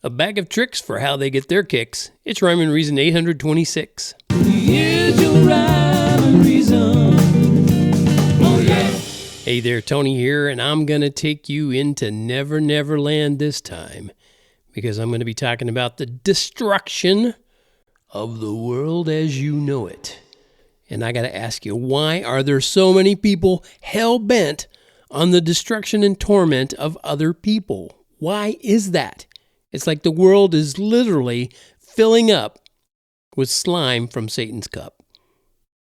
A bag of tricks for how they get their kicks. It's Rhyme and Reason 826. Here's your rhyme and reason. Oh yeah. Hey there, Tony here, and I'm going to take you into Never Never Land this time because I'm going to be talking about the destruction of the world as you know it. And I got to ask you, why are there so many people hell-bent on the destruction and torment of other people? Why is that? It's like the world is literally filling up with slime from Satan's cup.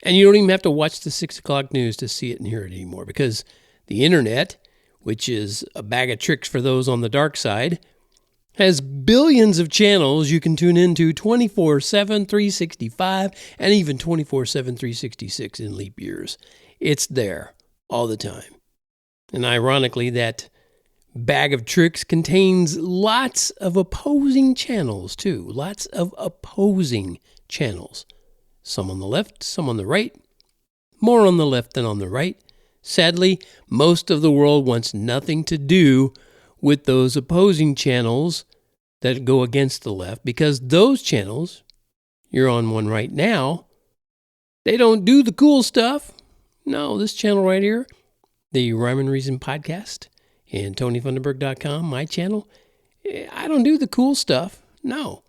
And you don't even have to watch the 6 o'clock news to see it and hear it anymore, because the internet, which is a bag of tricks for those on the dark side, has billions of channels you can tune into 24/7, 365, and even 24/7, 366 in leap years. It's there all the time. And ironically, that bag of tricks contains lots of opposing channels too. Lots of opposing channels. Some on the left, some on the right. More on the left than on the right. Sadly, most of the world wants nothing to do with those opposing channels that go against the left, because those channels, you're on one right now, they don't do the cool stuff. No, this channel right here, the Rhyme and Reason podcast and TonyFunderburk.com, my channel, I don't do the cool stuff. No.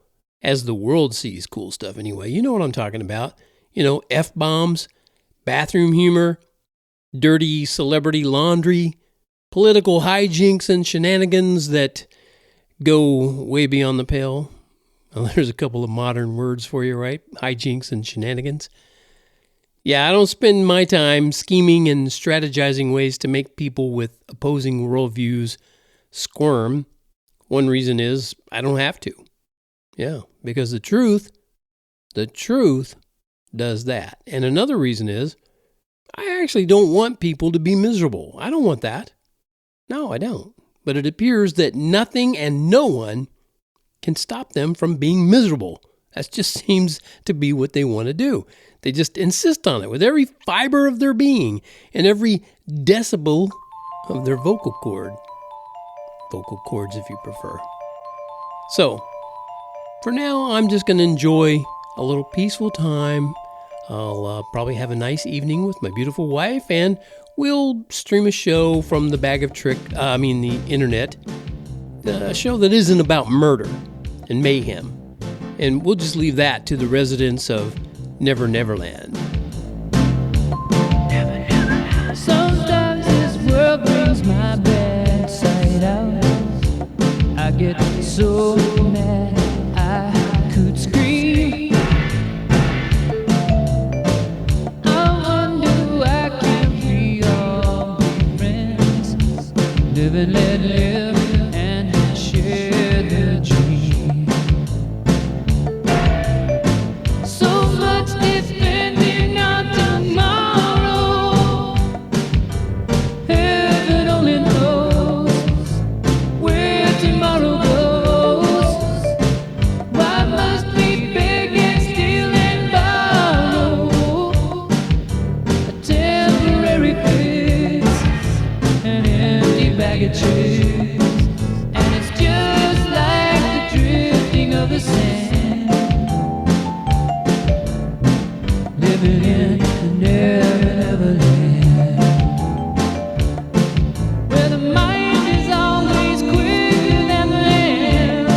As the world sees cool stuff anyway. You know what I'm talking about. You know, F-bombs, bathroom humor, dirty celebrity laundry, political hijinks and shenanigans that go way beyond the pale. Well, there's a couple of modern words for you, right? Hijinks and shenanigans. Yeah, I don't spend my time scheming and strategizing ways to make people with opposing worldviews squirm. One reason is I don't have to. Yeah, because the truth does that. And another reason is I actually don't want people to be miserable. I don't want that. No, I don't. But it appears that nothing and no one can stop them from being miserable. That just seems to be what they want to do. They just insist on it with every fiber of their being and every decibel of their vocal cord. Vocal cords, if you prefer. So, for now, I'm just going to enjoy a little peaceful time. I'll probably have a nice evening with my beautiful wife, and we'll stream a show from the the internet. A show that isn't about murder and mayhem. And we'll just leave that to the residents of Never Never Land. Sometimes this world brings my bad side out. I get so mad I could scream. I wonder why can't we all be friends? Live and let live and share the dream. So much depending on tomorrow. Heaven only knows where tomorrow goes. Why must we beg and steal and borrow? A temporary fix, an empty bag of tricks, and it's just like the drifting of the sand, living in the Never Never Land, where the mind is always quicker than the hand,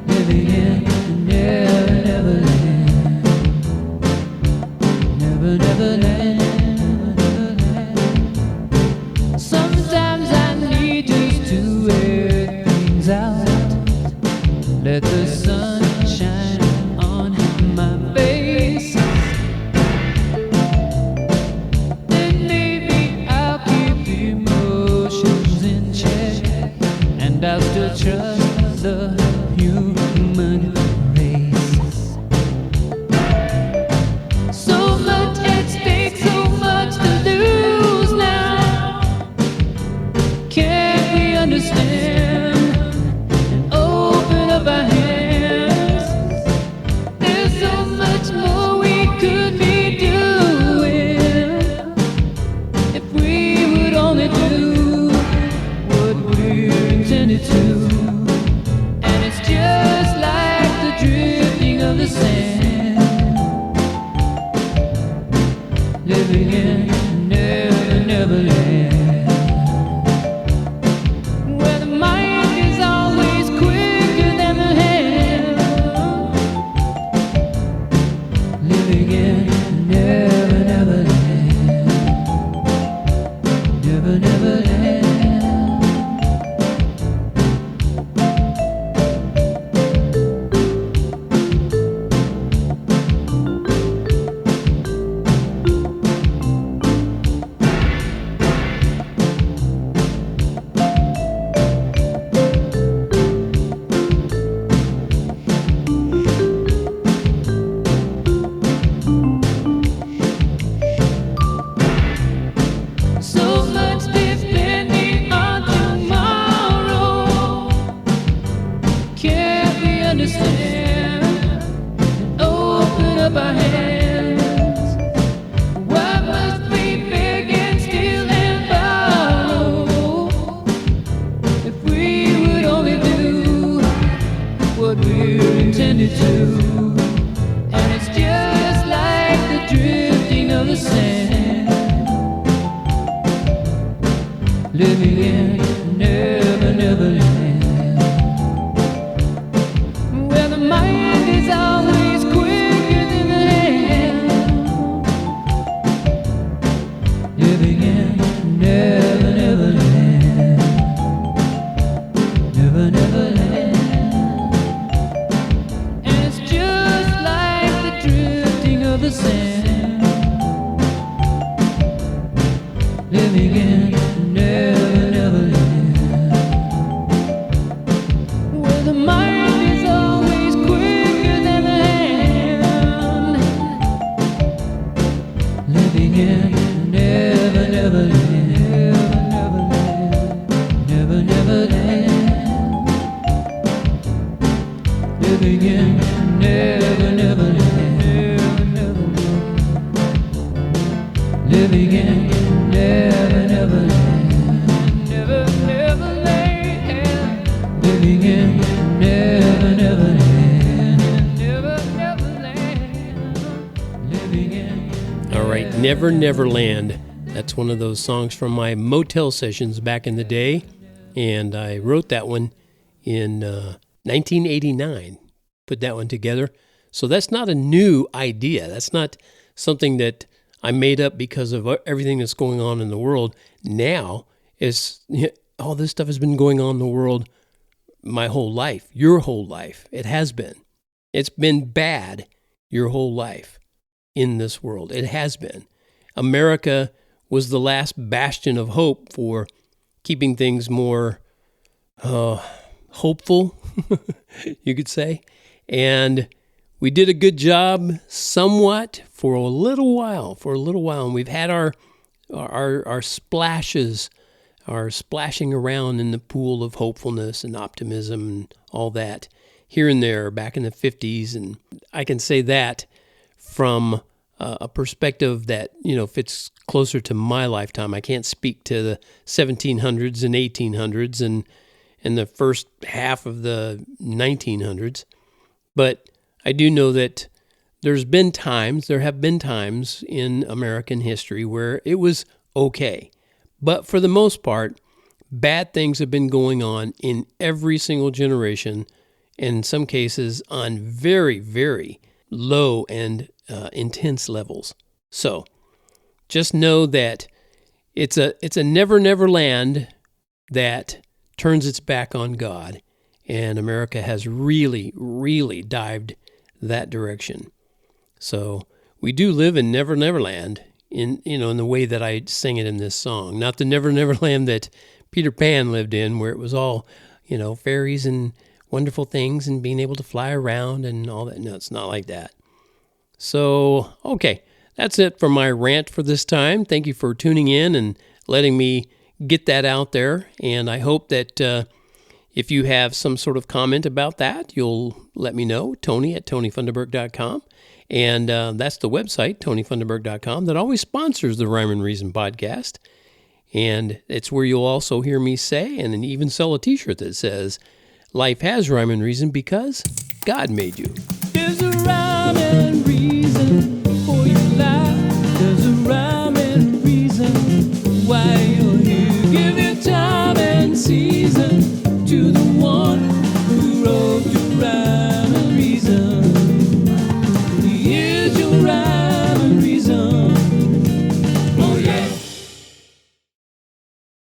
living in the Never Never Land, Never Never Land, Never Never Land. Sometimes I need just to air things out, let the sun shine on my face. Then maybe I'll keep emotions in check, and I'll still trust the human race. So much at stake, so much to lose now. Can't we understand and open up our hands? There's so much more we could be doing if we would only do what we're intending intended to. And it's just like the drifting of the sand, living in Never Never Land, where the mind is always quicker than the hand, living in Never Never Land, Never Never Land. So much depending on tomorrow. Can't we understand and open up our hands? Why must we beg and steal and borrow? If we would only do what we're intended to. And it's just like the drifting of the sand, living in Never Never Land, where the mind is always quicker than the hand, living in Never Never Land, Never Never Land. And it's just like the drifting of the sand, living in Never Never Land, where the mind is always quicker than the hand, living in Never Never Land, Never Never Land, living in Never Never Land, living in Never Never Land, Never Never Land, living in Never Never Land, Never Never Land, living in. All right, Never Never Land. That's one of those songs from my motel sessions back in the day, and I wrote that one in 1989. Put that one together. So that's not a new idea. That's not something that I made up because of everything that's going on in the world. Now, all this stuff has been going on in the world my whole life, your whole life. It has been. It's been bad your whole life in this world. It has been. America was the last bastion of hope for keeping things more hopeful, you could say. And we did a good job somewhat for a little while, and we've had our splashes, our splashing around in the pool of hopefulness and optimism and all that here and there back in the 50s. And I can say that from a perspective that, fits closer to my lifetime. I can't speak to the 1700s and 1800s and the first half of the 1900s, but I do know that there have been times in American history where it was okay. But for the most part, bad things have been going on in every single generation, and in some cases on very, very low and intense levels. So just know that it's a never, never land that turns its back on God, and America has really, really dived that direction. So we do live in Never Never Land in the way that I sing it in this song. Not the Never Never Land that Peter Pan lived in, where it was all, fairies and wonderful things and being able to fly around and all that. No, it's not like that. So, okay, that's it for my rant for this time. Thank you for tuning in and letting me get that out there. And I hope that if you have some sort of comment about that, you'll let me know, Tony@TonyFunderburk.com. And that's the website, TonyFunderburk.com, that always sponsors the Rhyme and Reason podcast. And it's where you'll also hear me say, and then even sell a t-shirt that says, life has rhyme and reason because God made you. There's a rhyme and reason.